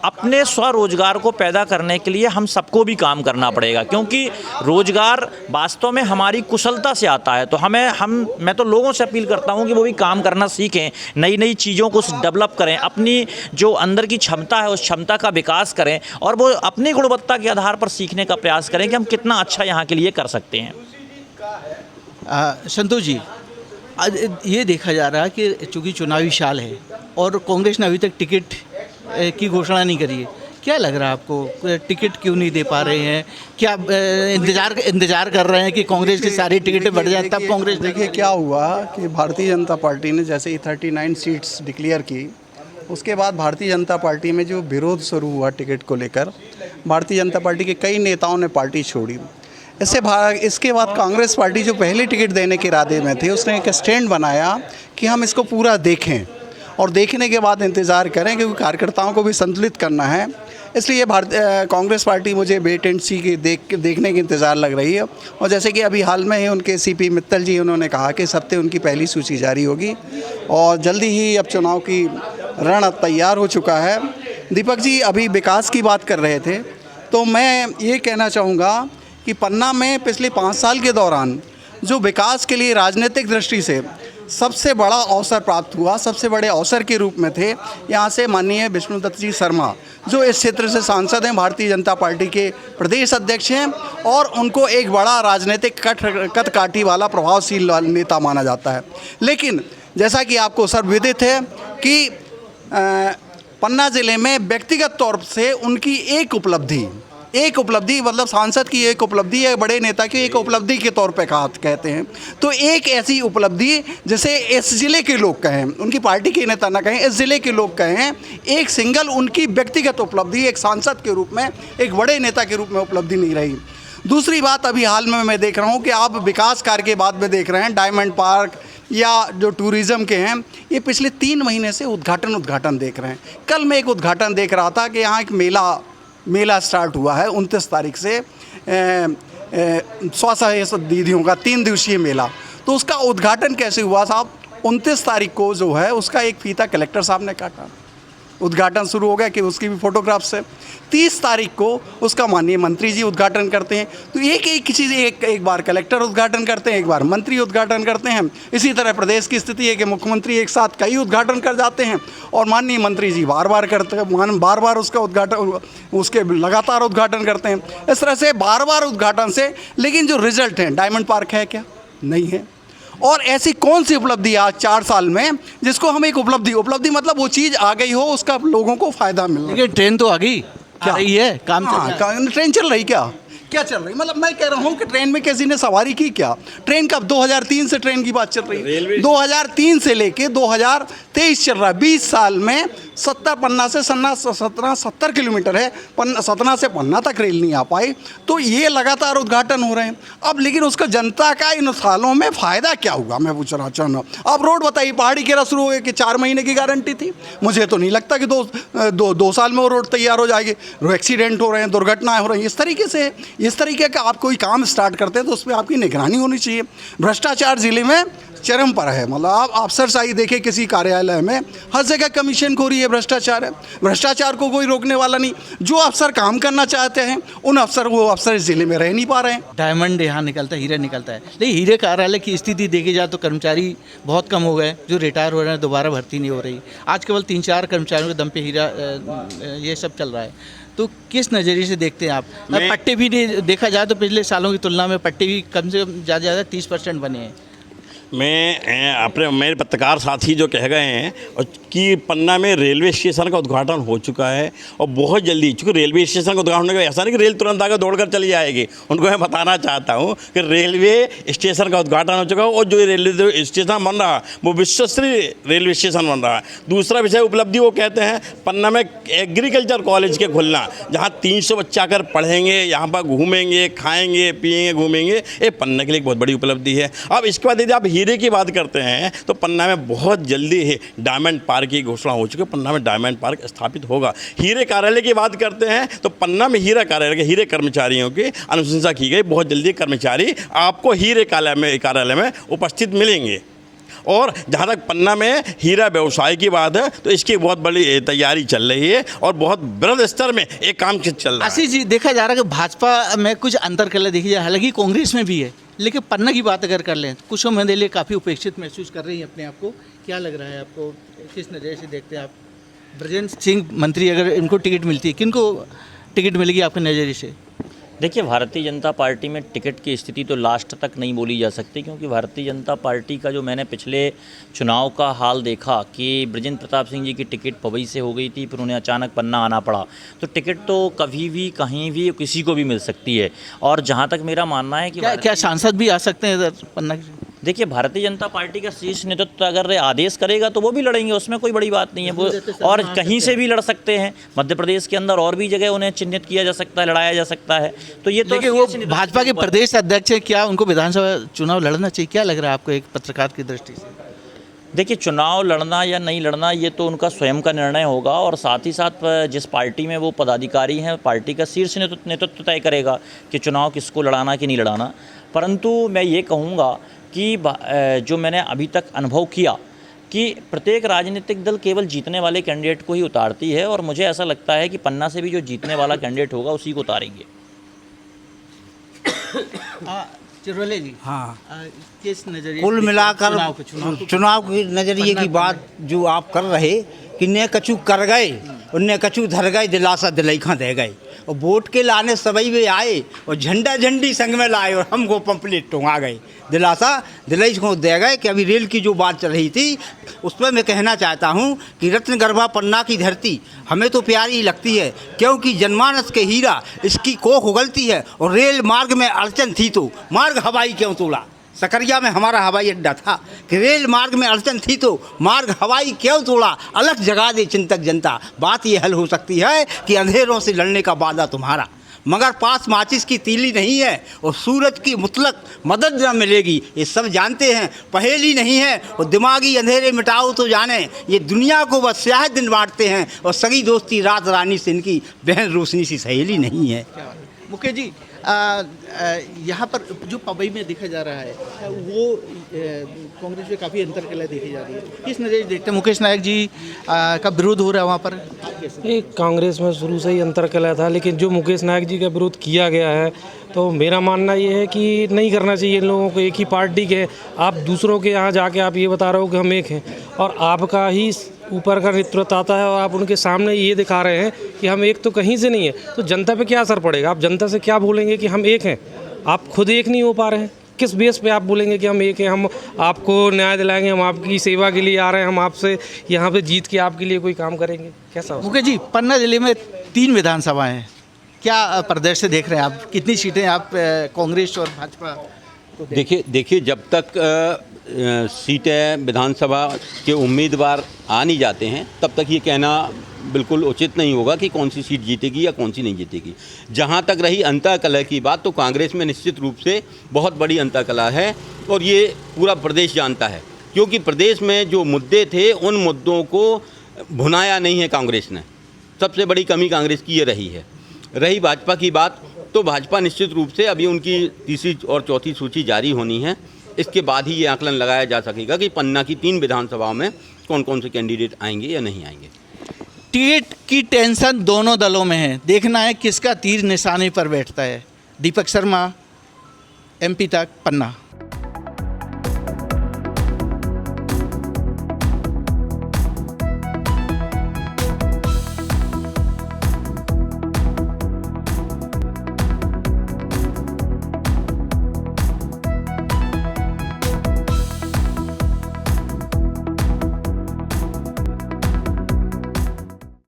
अपने स्वरोजगार को पैदा करने के लिए हम सबको भी काम करना पड़ेगा, क्योंकि रोजगार वास्तव में हमारी कुशलता से आता है। तो मैं तो लोगों से अपील करता हूं कि वो भी काम करना सीखें, नई नई चीज़ों को डेवलप करें, अपनी जो अंदर की क्षमता है उस क्षमता का विकास करें और वो अपनी गुणवत्ता के आधार पर सीखने का प्रयास करें कि हम कितना अच्छा यहाँ के लिए कर सकते हैं। संतोष जी, ये देखा जा रहा है कि चूँकि चुनावी साल है और कांग्रेस ने अभी तक टिकट की घोषणा नहीं करी है, क्या लग रहा है आपको? टिकट क्यों नहीं दे पा रहे हैं? क्या इंतजार कर रहे हैं कि कांग्रेस की सारी टिकटें बढ़ जाए तब कांग्रेस? देखिए क्या हुआ कि भारतीय जनता पार्टी ने जैसे ही 39 सीट्स डिक्लेयर की, उसके बाद भारतीय जनता पार्टी में जो विरोध शुरू हुआ टिकट को लेकर, भारतीय जनता पार्टी के कई नेताओं ने पार्टी छोड़ी। इसके बाद कांग्रेस पार्टी जो पहले टिकट देने के इरादे में थे, उसने एक स्टैंड बनाया कि हम इसको पूरा देखें और देखने के बाद इंतज़ार करें, क्योंकि कार्यकर्ताओं को भी संतुलित करना है। इसलिए कांग्रेस पार्टी मुझे वेट एंड सी की देखने की इंतज़ार लग रही है। और जैसे कि अभी हाल में ही उनके सीपी मित्तल जी उन्होंने कहा कि इस हफ्ते उनकी पहली सूची जारी होगी और जल्दी ही अब चुनाव की रण तैयार हो चुका है। दीपक जी अभी विकास की बात कर रहे थे, तो मैं ये कहना चाहूँगा कि पन्ना में पिछले 5 साल के दौरान जो विकास के लिए राजनीतिक दृष्टि से सबसे बड़ा अवसर प्राप्त हुआ, सबसे बड़े अवसर के रूप में थे यहाँ से माननीय विष्णुदत्त जी शर्मा, जो इस क्षेत्र से सांसद हैं, भारतीय जनता पार्टी के प्रदेश अध्यक्ष हैं और उनको एक बड़ा राजनीतिक कदकाठी वाला प्रभावशील नेता माना जाता है। लेकिन जैसा कि आपको सर्वविदित है कि पन्ना ज़िले में व्यक्तिगत तौर से उनकी एक उपलब्धि मतलब सांसद की एक उपलब्धि है, बड़े नेता की एक उपलब्धि के तौर पे कहते हैं, तो एक ऐसी उपलब्धि जिसे इस ज़िले के लोग कहें, उनकी पार्टी के नेता ना कहें, इस ज़िले के लोग कहें, एक सिंगल उनकी व्यक्तिगत उपलब्धि एक सांसद के रूप में, एक बड़े नेता के रूप में उपलब्धि नहीं रही। दूसरी बात, अभी हाल में मैं देख रहा हूँ कि आप विकास कार्य के बाद में देख रहे हैं डायमंड पार्क या जो टूरिज़्म के हैं, ये पिछले 3 महीने से उद्घाटन देख रहे हैं। कल मैं एक उद्घाटन देख रहा था कि यहाँ एक मेला स्टार्ट हुआ है 29 तारीख से, स्वसहायता दीदियों का 3 दिवसीय मेला। तो उसका उद्घाटन कैसे हुआ साहब? 29 तारीख को जो है उसका एक फीता कलेक्टर साहब ने काटा, उद्घाटन शुरू हो गया कि उसकी भी फोटोग्राफ्स है। 30 तारीख को उसका माननीय मंत्री जी उद्घाटन करते हैं। तो एक चीज़ एक बार कलेक्टर उद्घाटन करते हैं, एक बार मंत्री उद्घाटन करते हैं। इसी तरह प्रदेश की स्थिति है कि मुख्यमंत्री एक साथ कई उद्घाटन कर जाते हैं और माननीय मंत्री जी बार बार उसका उद्घाटन, उसके लगातार उद्घाटन करते हैं। इस तरह से बार उद्घाटन से, लेकिन जो रिजल्ट है, डायमंड पार्क है क्या? नहीं है। और ऐसी कौन सी उपलब्धि आज 4 साल में जिसको हम एक उपलब्धि मतलब वो चीज़ आ गई हो, उसका लोगों को फ़ायदा मिल रहा है। लेकिन ट्रेन तो आ गई, क्या रही है काम? ट्रेन चल रही क्या चल रही? मतलब मैं कह रहा हूँ कि ट्रेन में किसी ने सवारी की क्या? ट्रेन कब? 2003 से ट्रेन की बात चल रही है, 2003 से लेके 2023 चल रहा है। 20 साल में पन्ना से 70 किलोमीटर है, सतना से पन्ना तक रेल नहीं आ पाई। तो ये लगातार उद्घाटन हो रहे हैं। अब लेकिन उसका जनता का इन सालों में फ़ायदा क्या हुआ, मैं पूछ रहा चाहूँ। अब रोड बताइए, पहाड़ी केरा शुरू हो गया कि 4 महीने की गारंटी थी, मुझे तो नहीं लगता कि दो साल में वो रोड तैयार हो जाएगी। एक्सीडेंट हो रहे हैं, दुर्घटनाएं हो रही हैं। इस तरीके का आप कोई काम स्टार्ट करते हैं तो उसमें आपकी निगरानी होनी चाहिए। भ्रष्टाचार ज़िले में चरम पर है, मतलब आप अफसरशाही देखें किसी कार्यालय में, हर जगह कमीशनखोरी है, भ्रष्टाचार है। भ्रष्टाचार को कोई रोकने वाला नहीं। जो अफसर काम करना चाहते हैं वो अफसर इस ज़िले में रह नहीं पा रहे हैं। डायमंड यहाँ निकलता है, हीरा निकलता है, लेकिन हीरे कार्यालय की स्थिति देखी जाए तो कर्मचारी बहुत कम हो गए, जो रिटायर हो रहे हैं, दोबारा भर्ती नहीं हो रही। आज केवल 3-4 कर्मचारियों के दम पे हीरा ये सब चल रहा है। तो किस नज़रिए से देखते हैं आप? पट्टे भी देखा जाए तो पिछले सालों की तुलना में पट्टे भी कम से कम ज़्यादा 30% बने हैं। मेरे पत्रकार साथी जो कह गए हैं कि पन्ना में रेलवे स्टेशन का उद्घाटन हो चुका है और बहुत जल्दी, चूँकि रेलवे स्टेशन का उद्घाटन होने का ऐसा नहीं कि रेल तुरंत आकर दौड़कर चली जाएगी। उनको मैं बताना चाहता हूँ कि रेलवे स्टेशन का उद्घाटन हो चुका है और जो रेलवे स्टेशन बन रहा है वो विश्वस्तरीय रेलवे स्टेशन बन रहा है। दूसरा विषय उपलब्धि वो कहते हैं पन्ना में एग्रीकल्चर कॉलेज के खुलना, जहाँ 300 बच्चे आकर पढ़ेंगे, यहाँ पर घूमेंगे, खाएँगे, पिएँगे, घूमेंगे। ये पन्ना के लिए एक बहुत बड़ी उपलब्धि है। अब इसके बाद यदि आप हीरे की बात करते हैं तो पन्ना में बहुत जल्दी ही डायमंड पार्क की घोषणा हो चुकी है। पन्ना में डायमंड पार्क स्थापित होगा। हीरे कार्यालय की बात करते हैं तो पन्ना में हीरा कार्यालय के हीरे कर्मचारियों की अनुशंसा की गई। बहुत जल्दी कर्मचारी आपको हीरे कार्यालय में उपस्थित मिलेंगे। और जहाँ तक पन्ना में हीरा व्यवसाय की बात है तो इसकी बहुत बड़ी तैयारी चल रही है और बहुत बृहद स्तर में एक काम चल रहा है। आशीष जी, देखा जा रहा है कि भाजपा में कुछ अंतर कर देखी जाए, हालांकि कांग्रेस में भी है, लेकिन पन्ना की बात अगर कर लें, कुछ मेरे लिए काफ़ी उपेक्षित महसूस कर रही हैं अपने आप को। क्या लग रहा है आपको, किस नज़रिए से देखते हैं आप? ब्रजेंद्र सिंह मंत्री अगर इनको टिकट मिलती है, किनको टिकट मिलेगी आपके नज़रिए से? देखिए, भारतीय जनता पार्टी में टिकट की स्थिति तो लास्ट तक नहीं बोली जा सकती, क्योंकि भारतीय जनता पार्टी का जो मैंने पिछले चुनाव का हाल देखा कि ब्रजेंद्र प्रताप सिंह जी की टिकट पवई से हो गई थी, फिर उन्हें अचानक पन्ना आना पड़ा। तो टिकट तो कभी भी कहीं भी किसी को भी मिल सकती है। और जहाँ तक मेरा मानना है कि क्या सांसद भी आ सकते हैं इधर पन्ना? देखिए, भारतीय जनता पार्टी का शीर्ष नेतृत्व अगर आदेश करेगा तो वो भी लड़ेंगे, उसमें कोई बड़ी बात नहीं है। वो और कहीं से भी लड़ सकते हैं। मध्य प्रदेश के अंदर और भी जगह उन्हें चिन्हित किया जा सकता है, लड़ाया जा सकता है। तो ये तो वो भाजपा के प्रदेश अध्यक्ष है, क्या उनको विधानसभा चुनाव लड़ना चाहिए? क्या लग रहा है आपको एक पत्रकार की दृष्टि से? देखिए, चुनाव लड़ना या नहीं लड़ना ये तो उनका स्वयं का निर्णय होगा और साथ ही साथ जिस पार्टी में वो पदाधिकारी हैं, पार्टी का शीर्ष नेतृत्व तय करेगा कि चुनाव किसको लड़ाना कि नहीं लड़ाना। परंतु मैं ये कहूँगा कि जो मैंने अभी तक अनुभव किया कि प्रत्येक राजनीतिक दल केवल जीतने वाले कैंडिडेट को ही उतारती है और मुझे ऐसा लगता है कि पन्ना से भी जो जीतने वाला कैंडिडेट होगा उसी को उतारेंगे। चिरोले जी, हाँ, किस नजरिए कुल से मिलाकर चुनाव के नज़रिए की बात जो आप कर रहे कि ने कछु कर गए और ने कछु धर गए, दिलासा दिलैखा दे गए, और वोट के लाने सभी वे आए और झंडा झंडी संग में लाए और हमको पंपलेट टोंगा गए, दिलासा दिलाई को दे गए। कि अभी रेल की जो बात चल रही थी उस पर मैं कहना चाहता हूँ कि रत्नगर्भा पन्ना की धरती हमें तो प्यारी लगती है, क्योंकि जनमानस के हीरा इसकी कोख उगलती है। और रेल मार्ग में अड़चन थी तो मार्ग हवाई क्यों तोड़ा, सकरिया में हमारा हवाई अड्डा था कि रेल मार्ग में अड़चन थी तो मार्ग हवाई क्यों तोड़ा, अलग जगा दे चिंतक जनता। बात ये हल हो सकती है कि अंधेरों से लड़ने का वादा तुम्हारा, मगर पास माचिस की तीली नहीं है और सूरज की मुतलक मदद न मिलेगी, ये सब जानते हैं, पहेली नहीं है। और दिमागी अंधेरे मिटाओ तो जाने, ये दुनिया को बस स्याह दिन बांटते हैं और सगी दोस्ती रात रानी से इनकी बहन रोशनी सी सहेली नहीं है। मुकेश जी, यहाँ पर जो पवई में देखा जा रहा है वो कांग्रेस में काफ़ी अंतर कला देखी जा रही है, किस नज़रिए से देखते हैं? मुकेश नायक जी का विरोध हो रहा है वहाँ पर, ये कांग्रेस में शुरू से ही अंतर कलह था, लेकिन जो मुकेश नायक जी का विरोध किया गया है तो मेरा मानना ये है कि नहीं करना चाहिए इन लोगों को। एक ही पार्टी के आप दूसरों के यहाँ जाके आप ये बता रहे हो कि हम एक हैं, और आपका ही ऊपर का नेतृत्व आता है और आप उनके सामने ये दिखा रहे हैं कि हम एक, तो कहीं से नहीं है, तो जनता पे क्या असर पड़ेगा? आप जनता से क्या बोलेंगे कि हम एक हैं? आप खुद एक नहीं हो पा रहे हैं, किस बेस पे आप बोलेंगे कि हम एक हैं, हम आपको न्याय दिलाएंगे, हम आपकी सेवा के लिए आ रहे हैं, हम आपसे यहाँ पे जीत के आपके लिए कोई काम करेंगे? कैसा? मुकेश जी, पन्ना जिले में 3 विधानसभाएं हैं, क्या प्रदेश से देख रहे हैं आप? कितनी सीटें आप कांग्रेस और भाजपा? देखिए जब तक सीटें विधानसभा के उम्मीदवार आ नहीं जाते हैं तब तक ये कहना बिल्कुल उचित नहीं होगा कि कौन सी सीट जीतेगी या कौन सी नहीं जीतेगी। जहाँ तक रही अंतःकलह की बात, तो कांग्रेस में निश्चित रूप से बहुत बड़ी अंतःकलह है और ये पूरा प्रदेश जानता है, क्योंकि प्रदेश में जो मुद्दे थे उन मुद्दों को भुनाया नहीं है कांग्रेस ने। सबसे बड़ी कमी कांग्रेस की ये रही है। रही भाजपा की बात, तो भाजपा निश्चित रूप से अभी उनकी तीसरी और चौथी सूची जारी होनी है, इसके बाद ही ये आकलन लगाया जा सकेगा कि पन्ना की 3 विधानसभाओं में कौन कौन से कैंडिडेट आएंगे या नहीं आएंगे। टिकट की टेंशन दोनों दलों में है, देखना है किसका तीर निशाने पर बैठता है। दीपक शर्मा, MP तक, पन्ना।